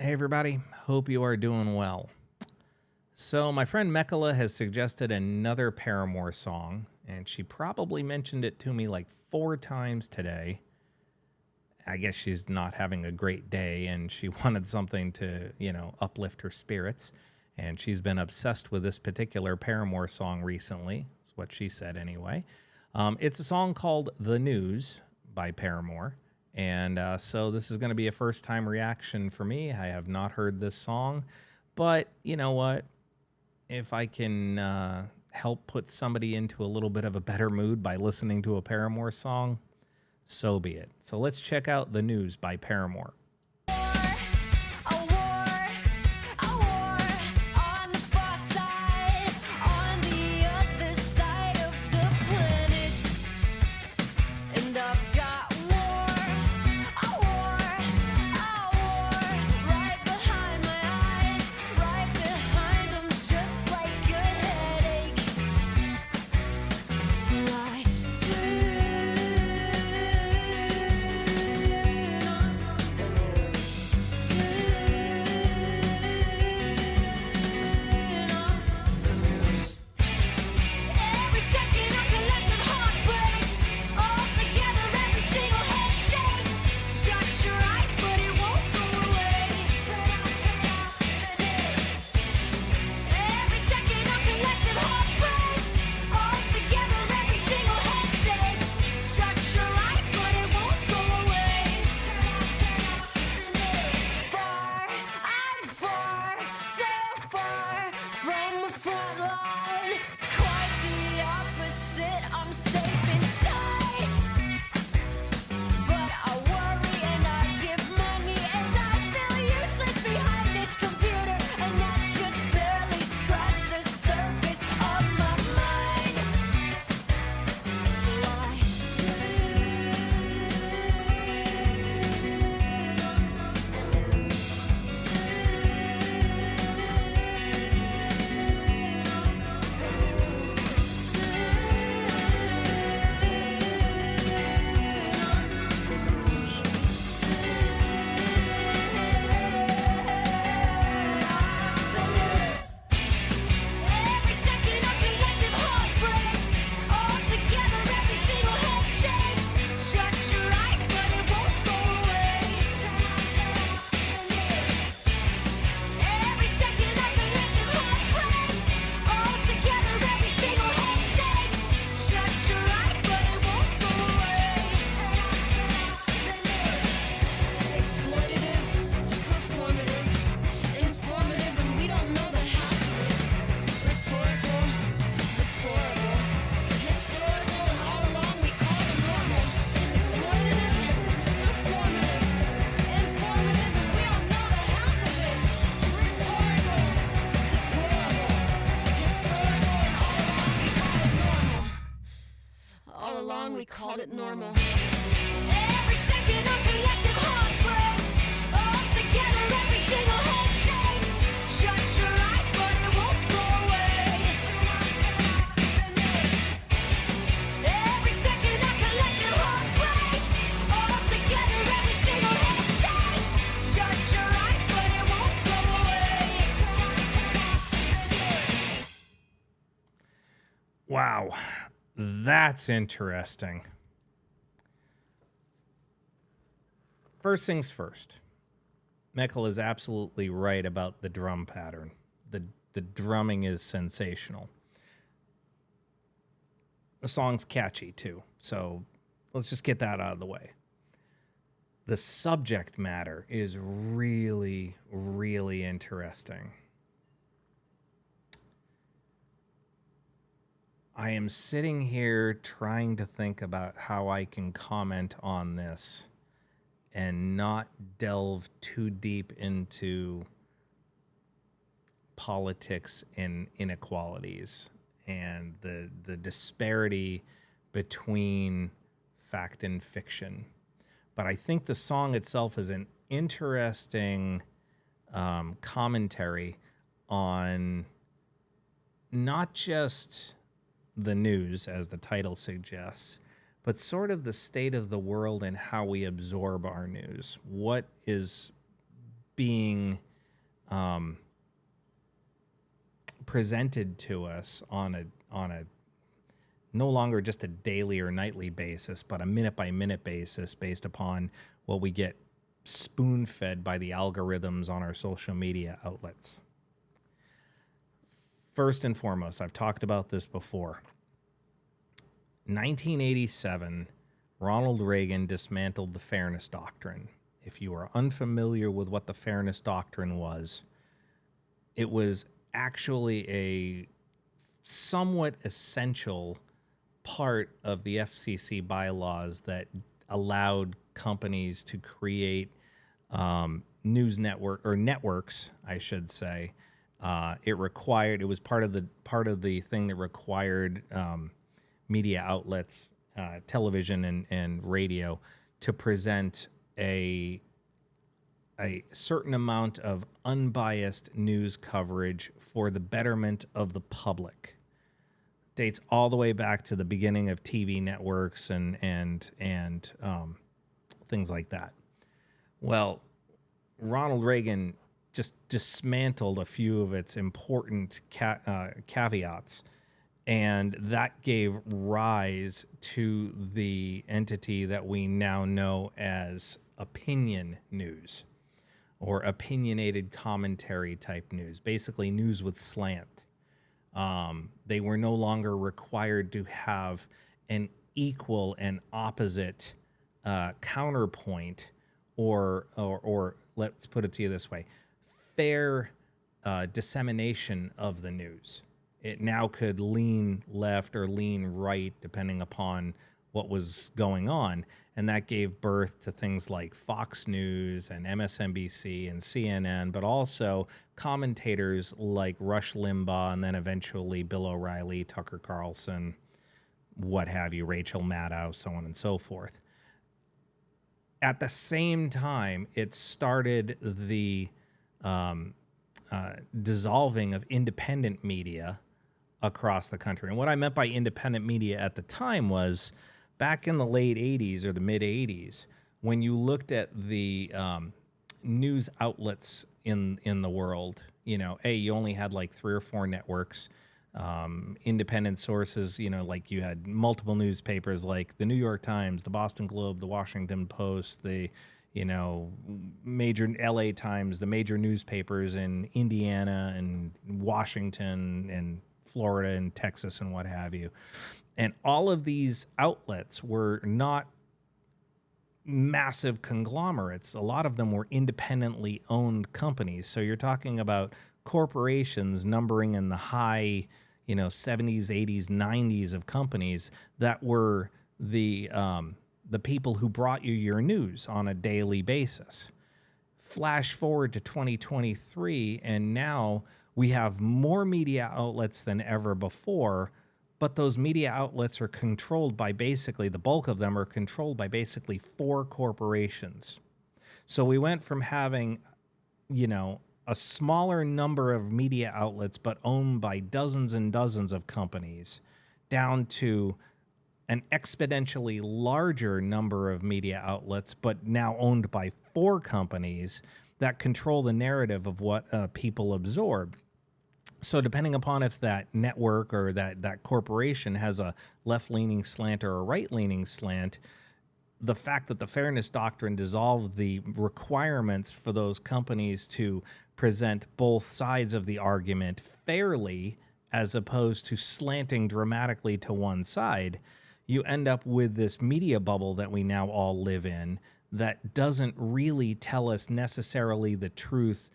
Hey, everybody. Hope you are doing well. So, my friend Mekala has suggested another Paramore song, and she probably mentioned it to me like 4 times today. I guess she's not having a great day, and she wanted something to, uplift her spirits. And she's been obsessed with this particular Paramore song recently. That's what she said anyway. It's a song called The News by Paramore. And so this is going to be a first-time reaction for me. I have not heard this song. But you know what? If I can help put somebody into a little bit of a better mood by listening to a Paramore song, so be it. So let's check out The News by Paramore. We called it normal. Every second of collective heartbreaks, all together, every single head shakes. Shut your eyes, but it won't go away. Every second of collective heartbreaks, all together, every single head shakes. Shut your eyes, but it won't go away. Wow. That's interesting. First things first. Mekala is absolutely right about the drum pattern. The drumming is sensational. The song's catchy too, so let's just get that out of the way. The subject matter is really, really interesting. I am sitting here trying to think about how I can comment on this and not delve too deep into politics and inequalities and the disparity between fact and fiction. But I think the song itself is an interesting commentary on not just the news, as the title suggests, but sort of the state of the world and how we absorb our news. What is being presented to us on a no longer just a daily or nightly basis, but a minute by minute basis based upon what we get spoon fed by the algorithms on our social media outlets. First and foremost, I've talked about this before. 1987, Ronald Reagan dismantled the Fairness Doctrine. If you are unfamiliar with what the Fairness Doctrine was, it was actually a somewhat essential part of the FCC bylaws that allowed companies to create news networks, I should say. It was part of the thing that required media outlets, television and radio, to present a certain amount of unbiased news coverage for the betterment of the public. Dates all the way back to the beginning of TV networks and things like that. Well, Ronald Reagan just dismantled a few of its important caveats, and that gave rise to the entity that we now know as opinion news, or opinionated commentary type news, basically news with slant. They were no longer required to have an equal and opposite counterpoint, or let's put it to you this way, fair dissemination of the news. It now could lean left or lean right depending upon what was going on. And that gave birth to things like Fox News and MSNBC and CNN, but also commentators like Rush Limbaugh and then eventually Bill O'Reilly, Tucker Carlson, what have you, Rachel Maddow, so on and so forth. At the same time, it started the dissolving of independent media across the country. And what I meant by independent media at the time was back in the late 80s or the mid 80s, when you looked at the news outlets in the world, you only had like 3 or 4 networks, independent sources, like you had multiple newspapers like the New York Times, the Boston Globe, the Washington Post, the major LA Times, the major newspapers in Indiana and Washington and Florida and Texas and what have you. And all of these outlets were not massive conglomerates. A lot of them were independently owned companies. So you're talking about corporations numbering in the high, 70s, 80s, 90s of companies that were the people who brought you your news on a daily basis. Flash forward to 2023, and now we have more media outlets than ever before, but those media outlets are controlled by basically, the bulk of them are controlled by basically 4 corporations. So we went from having, a smaller number of media outlets, but owned by dozens and dozens of companies, down to an exponentially larger number of media outlets, but now owned by 4 companies that control the narrative of what people absorb. So depending upon if that network or that corporation has a left-leaning slant or a right-leaning slant, the fact that the Fairness Doctrine dissolved the requirements for those companies to present both sides of the argument fairly, as opposed to slanting dramatically to one side, you end up with this media bubble that we now all live in that doesn't really tell us necessarily the truth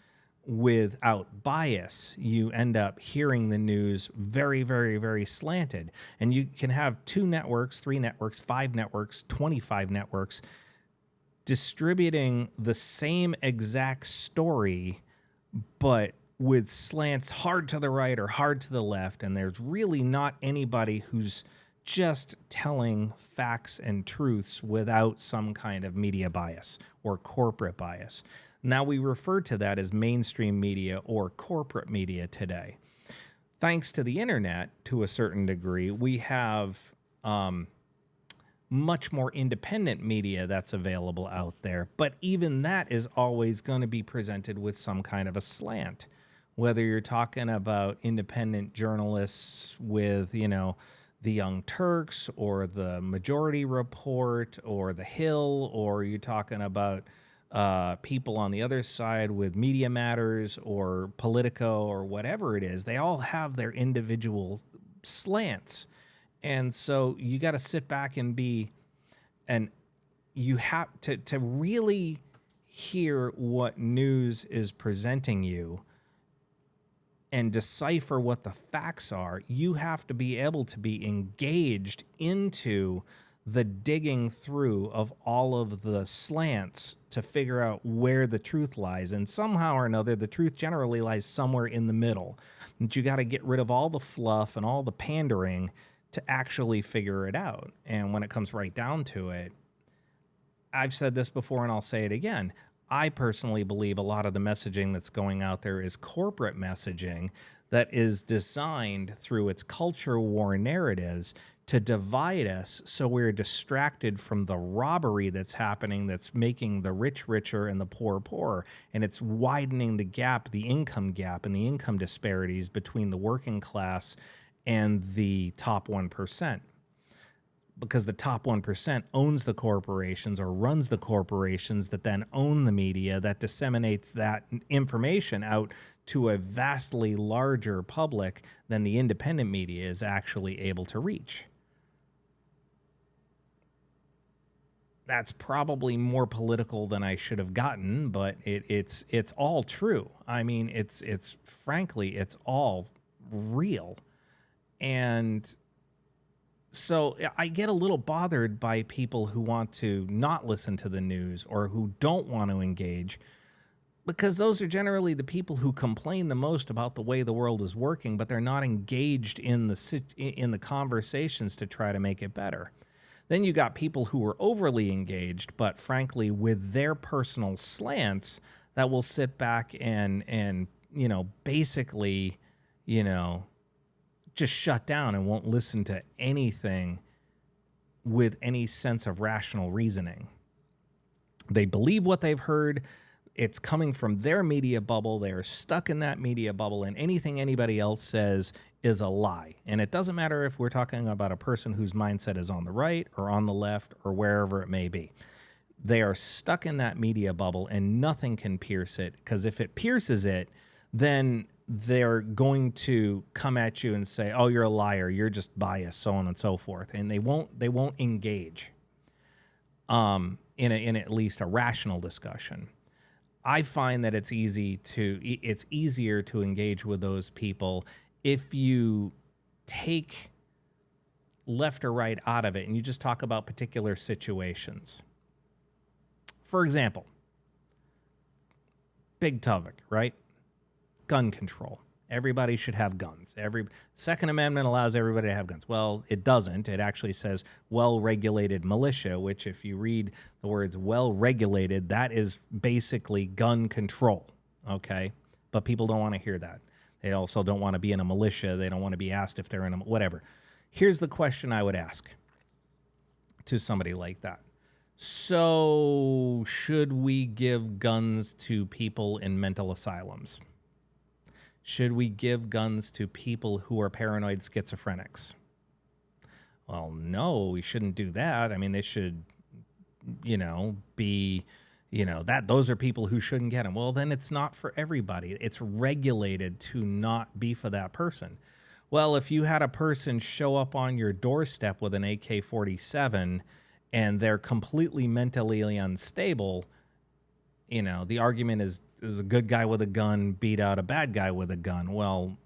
without bias. You end up hearing the news very, very, very slanted. And you can have 2 networks, 3 networks, 5 networks, 25 networks distributing the same exact story, but with slants hard to the right or hard to the left. And there's really not anybody who's just telling facts and truths without some kind of media bias or corporate bias. Now we refer to that as mainstream media or corporate media today. Thanks to the internet, to a certain degree, we have much more independent media that's available out there. But even that is always going to be presented with some kind of a slant. Whether you're talking about independent journalists with, the Young Turks or the Majority Report or The Hill, or you're talking about people on the other side with Media Matters or Politico or whatever it is, they all have their individual slants. And so you got to sit back and you have to really hear what news is presenting you and decipher what the facts are. You have to be able to be engaged into the digging through of all of the slants to figure out where the truth lies. And somehow or another, the truth generally lies somewhere in the middle. And you got to get rid of all the fluff and all the pandering to actually figure it out. And when it comes right down to it, I've said this before and I'll say it again. I personally believe a lot of the messaging that's going out there is corporate messaging that is designed through its culture war narratives to divide us so we're distracted from the robbery that's happening, that's making the rich richer and the poor poorer. And it's widening the gap, the income gap and the income disparities between the working class and the top 1%. Because the top 1% owns the corporations or runs the corporations that then own the media that disseminates that information out to a vastly larger public than the independent media is actually able to reach. That's probably more political than I should have gotten, but it's all true. I mean, it's frankly, it's all real. And so I get a little bothered by people who want to not listen to the news or who don't want to engage, because those are generally the people who complain the most about the way the world is working, but they're not engaged in the conversations to try to make it better. Then you got people who are overly engaged, but frankly, with their personal slants, that will sit back and basically, just shut down and won't listen to anything with any sense of rational reasoning. They believe what they've heard. It's coming from their media bubble. They're stuck in that media bubble, and anything anybody else says is a lie. And it doesn't matter if we're talking about a person whose mindset is on the right or on the left or wherever it may be. They are stuck in that media bubble, and nothing can pierce it, because if it pierces it, then they're going to come at you and say, "Oh, you're a liar. You're just biased," so on and so forth. And they won't engage in at least a rational discussion. I find that it's easier to engage with those people if you take left or right out of it and you just talk about particular situations. For example, big topic, right? Gun control. Everybody should have guns. Second Amendment allows everybody to have guns. Well, it doesn't. It actually says well-regulated militia, which if you read the words well-regulated, that is basically gun control, okay? But people don't want to hear that. They also don't want to be in a militia. They don't want to be asked if they're in a whatever. Here's the question I would ask to somebody like that. So, should we give guns to people in mental asylums? Should we give guns to people who are paranoid schizophrenics? Well, no, we shouldn't do that. I mean, they should, be, those are people who shouldn't get them. Well, then it's not for everybody. It's regulated to not be for that person. Well, if you had a person show up on your doorstep with an AK-47 and they're completely mentally unstable, the argument is a good guy with a gun beat out a bad guy with a gun. Well,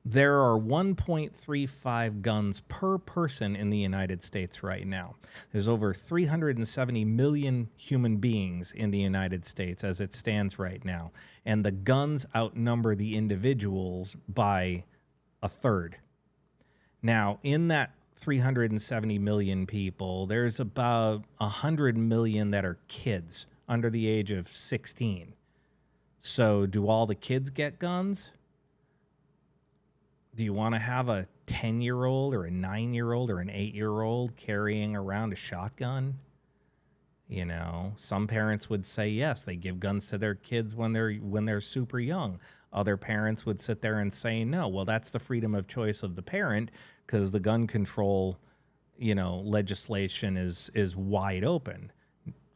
there are 1.35 guns per person in the United States right now. There's over 370 million human beings in the United States as it stands right now. And the guns outnumber the individuals by a third. Now, in that 370 million people, there's about 100 million that are kids under the age of 16. So do all the kids get guns? Do you want to have a 10-year-old or a 9-year-old or an 8-year-old carrying around a shotgun? You know, some parents would say yes, they give guns to their kids when they're super young. Other parents would sit there and say no. Well, that's the freedom of choice of the parent, because the gun control, you know, legislation is wide open.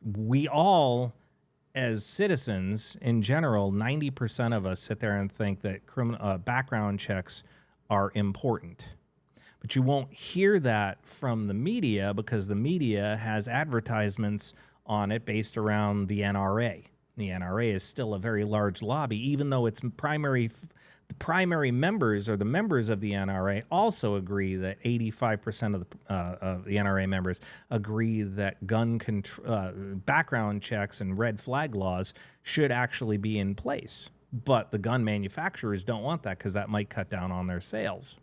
We all, as citizens in general, 90% of us sit there and think that background checks are important. But you won't hear that from the media, because the media has advertisements on it based around the NRA. The NRA is still a very large lobby, even though the primary members, or the members of the NRA, also agree that 85% of the NRA members agree that background checks and red flag laws should actually be in place. But the gun manufacturers don't want that, because that might cut down on their sales.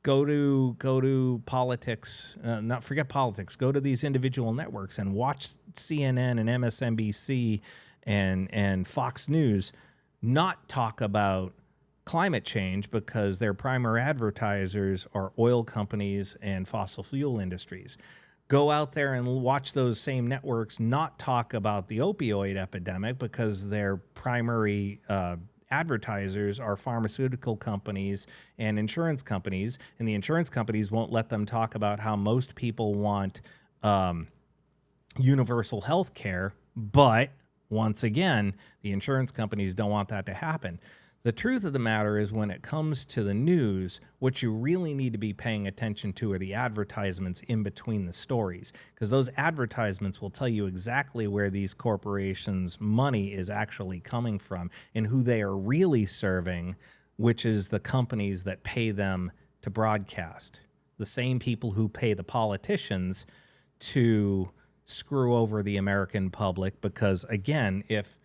Go to politics, forget politics. Go to these individual networks and watch CNN and MSNBC and Fox News not talk about climate change, because their primary advertisers are oil companies and fossil fuel industries. Go out there and watch those same networks not talk about the opioid epidemic, because their primary advertisers are pharmaceutical companies and insurance companies, and the insurance companies won't let them talk about how most people want universal health care. But once again, the insurance companies don't want that to happen. The truth of the matter is, when it comes to the news, what you really need to be paying attention to are the advertisements in between the stories, because those advertisements will tell you exactly where these corporations' money is actually coming from and who they are really serving, which is the companies that pay them to broadcast. The same people who pay the politicians to screw over the American public, because, again, if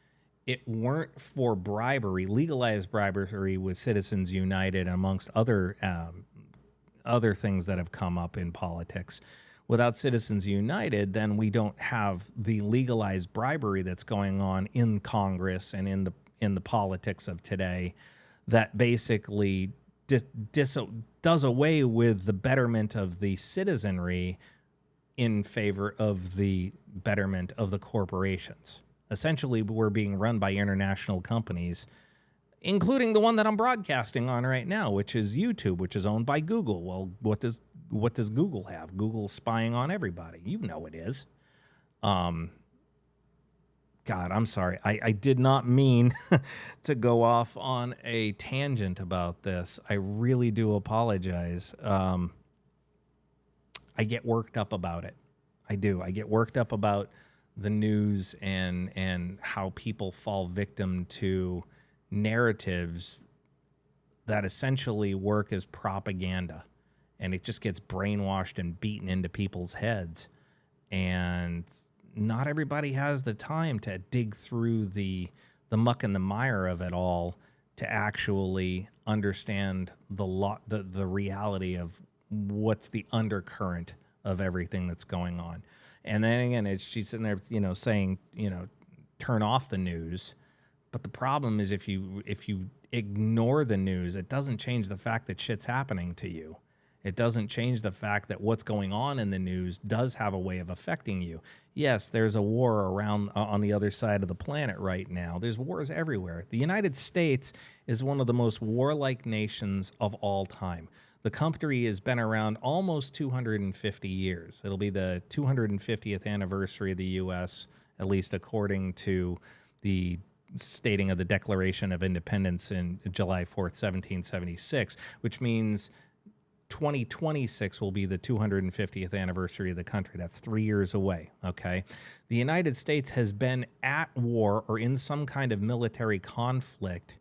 it weren't for bribery, legalized bribery with Citizens United, amongst other things that have come up in politics. Without Citizens United, then we don't have the legalized bribery that's going on in Congress and in the politics of today, that basically does away with the betterment of the citizenry in favor of the betterment of the corporations. Essentially, we're being run by international companies, including the one that I'm broadcasting on right now, which is YouTube, which is owned by Google. Well, what does Google have? Google's spying on everybody. You know it is. God, I'm sorry. I did not mean to go off on a tangent about this. I really do apologize. I get worked up about it. I do. I get worked up about the news and how people fall victim to narratives that essentially work as propaganda, and it just gets brainwashed and beaten into people's heads. And not everybody has the time to dig through the muck and the mire of it all to actually understand the reality of what's the undercurrent of everything that's going on. And then again, she's sitting there, saying, turn off the news. But the problem is, if you ignore the news, it doesn't change the fact that shit's happening to you. It doesn't change the fact that what's going on in the news does have a way of affecting you. Yes, there's a war around on the other side of the planet right now. There's wars everywhere. The United States is one of the most warlike nations of all time. The country has been around almost 250 years. It'll be the 250th anniversary of the U.S., at least according to the stating of the Declaration of Independence in July 4th, 1776, which means 2026 will be the 250th anniversary of the country. That's 3 years away, okay? The United States has been at war or in some kind of military conflict.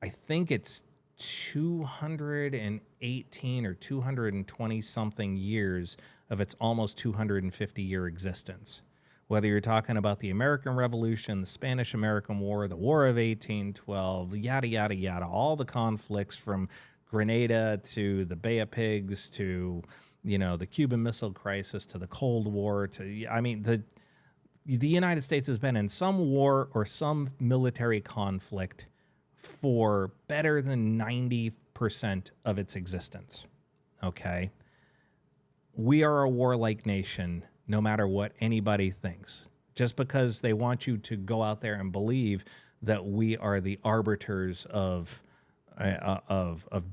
I think it's 218 or 220 something years of its almost 250 year existence. Whether you're talking about the American Revolution, the Spanish-American War, the War of 1812, yada, yada, yada, all the conflicts from Grenada to the Bay of Pigs to, the Cuban Missile Crisis to the Cold War the United States has been in some war or some military conflict for better than 90 1% of its existence. Okay? We are a warlike nation, no matter what anybody thinks. Just because they want you to go out there and believe that we are the arbiters of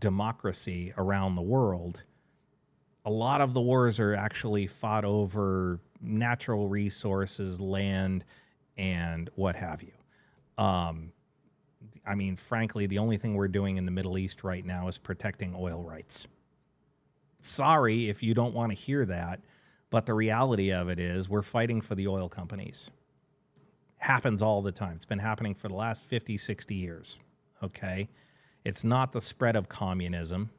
democracy around the world, a lot of the wars are actually fought over natural resources, land, and what have you. I mean, frankly, the only thing we're doing in the Middle East right now is protecting oil rights. Sorry if you don't want to hear that, but the reality of it is we're fighting for the oil companies. Happens all the time. It's been happening for the last 50, 60 years. Okay? It's not the spread of communism.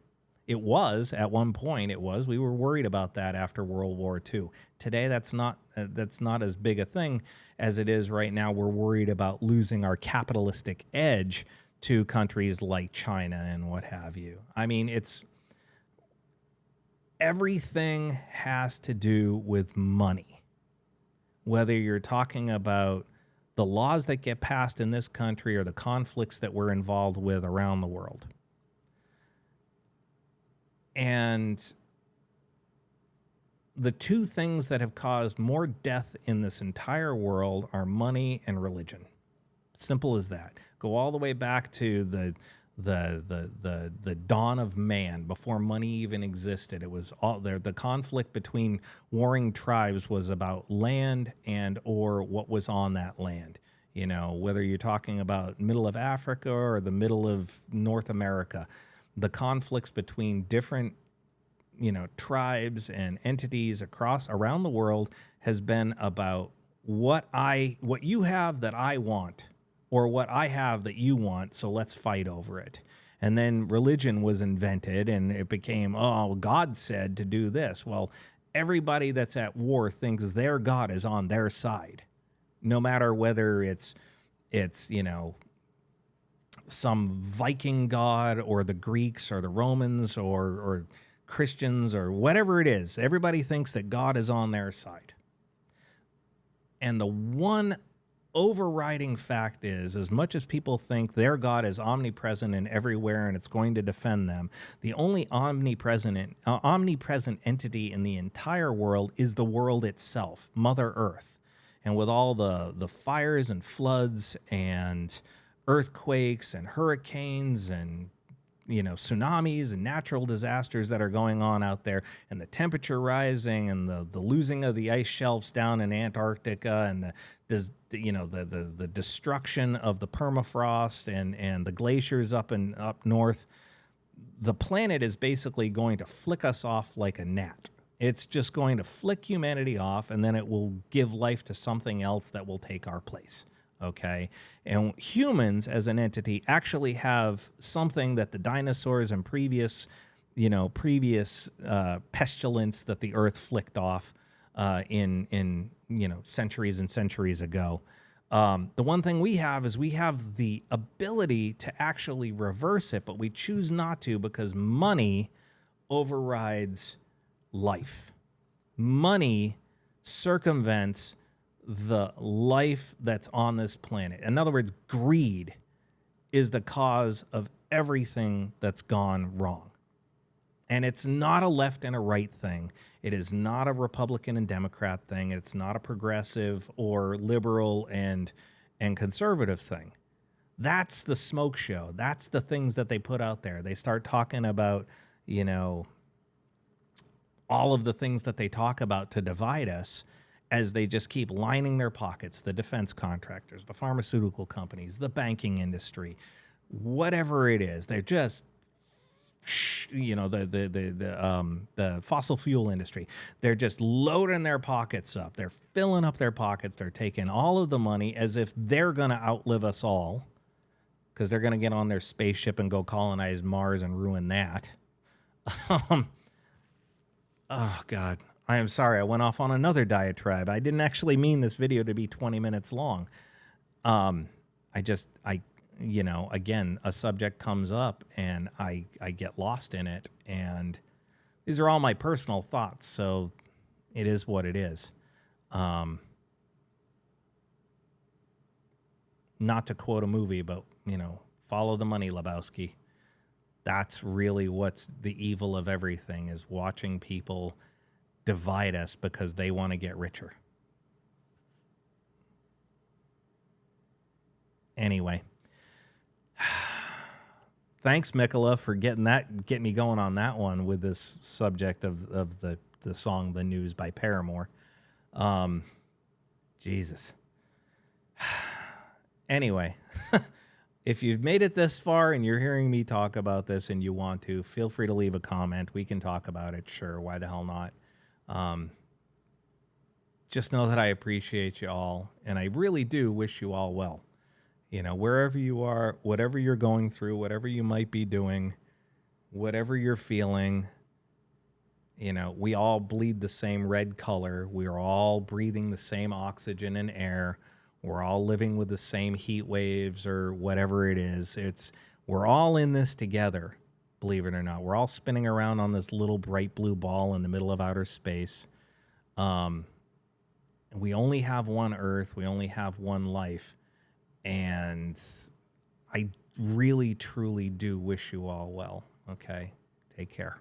It was at one point. It was. We were worried about that after World War II. Today, that's not as big a thing as it is right now. We're worried about losing our capitalistic edge to countries like China and what have you. I mean, everything has to do with money. Whether you're talking about the laws that get passed in this country or the conflicts that we're involved with around the world. And the two things that have caused more death in this entire world are money and religion. Simple as that. Go all the way back to the dawn of man, before money even existed. It was all there. The conflict between warring tribes was about land and or what was on that land. You know, whether you're talking about middle of Africa or the middle of North America, the conflicts between different, tribes and entities around the world has been about what you have that I want, or what I have that you want, so let's fight over it. And then religion was invented, and it became, oh, God said to do this. Well, everybody that's at war thinks their God is on their side, no matter whether it's some Viking god or the Greeks or the Romans or Christians or whatever it is. Everybody thinks that God is on their side. And the one overriding fact is, as much as people think their God is omnipresent and everywhere and it's going to defend them, the only omnipresent entity in the entire world is the world itself, Mother Earth. And with all the fires and floods and earthquakes and hurricanes and tsunamis and natural disasters that are going on out there, and the temperature rising and the losing of the ice shelves down in Antarctica, and the destruction of the permafrost and the glaciers up north, the planet is basically going to flick us off like a gnat. It's just going to flick humanity off, and then it will give life to something else that will take our place. Okay? And humans as an entity actually have something that the dinosaurs and previous pestilence that the earth flicked off in centuries and centuries ago. The one thing we have is we have the ability to actually reverse it, but we choose not to because money overrides life. Money circumvents the life that's on this planet. In other words, greed is the cause of everything that's gone wrong. And it's not a left and a right thing. It is not a Republican and Democrat thing. It's not a progressive or liberal and conservative thing. That's the smoke show. That's the things that they put out there. They start talking about, all of the things that they talk about to divide us, as they just keep lining their pockets, the defense contractors, the pharmaceutical companies, the banking industry, whatever it is. They're just, the fossil fuel industry. They're just loading their pockets up. They're filling up their pockets. They're taking all of the money as if they're going to outlive us all, because they're going to get on their spaceship and go colonize Mars and ruin that. Oh, God. I am sorry. I went off on another diatribe. I didn't actually mean this video to be 20 minutes long. Again, a subject comes up and I get lost in it. And these are all my personal thoughts. So it is what it is. Not to quote a movie, but, follow the money, Lebowski. That's really what's the evil of everything, is watching people divide us because they want to get richer. Anyway, thanks, Mikola, for getting me going on that one with this subject of the song "The News" by Paramore. Jesus. Anyway, if you've made it this far and you're hearing me talk about this and you want to, feel free to leave a comment. We can talk about it. Sure, why the hell not? Just know that I appreciate you all, and I really do wish you all well. Wherever you are, whatever you're going through, whatever you might be doing, whatever you're feeling, we all bleed the same red color. We're all breathing the same oxygen and air. We're all living with the same heat waves or whatever it is. We're all in this together, believe it or not. We're all spinning around on this little bright blue ball in the middle of outer space. We only have one Earth. We only have one life. And I really, truly do wish you all well. Okay? Take care.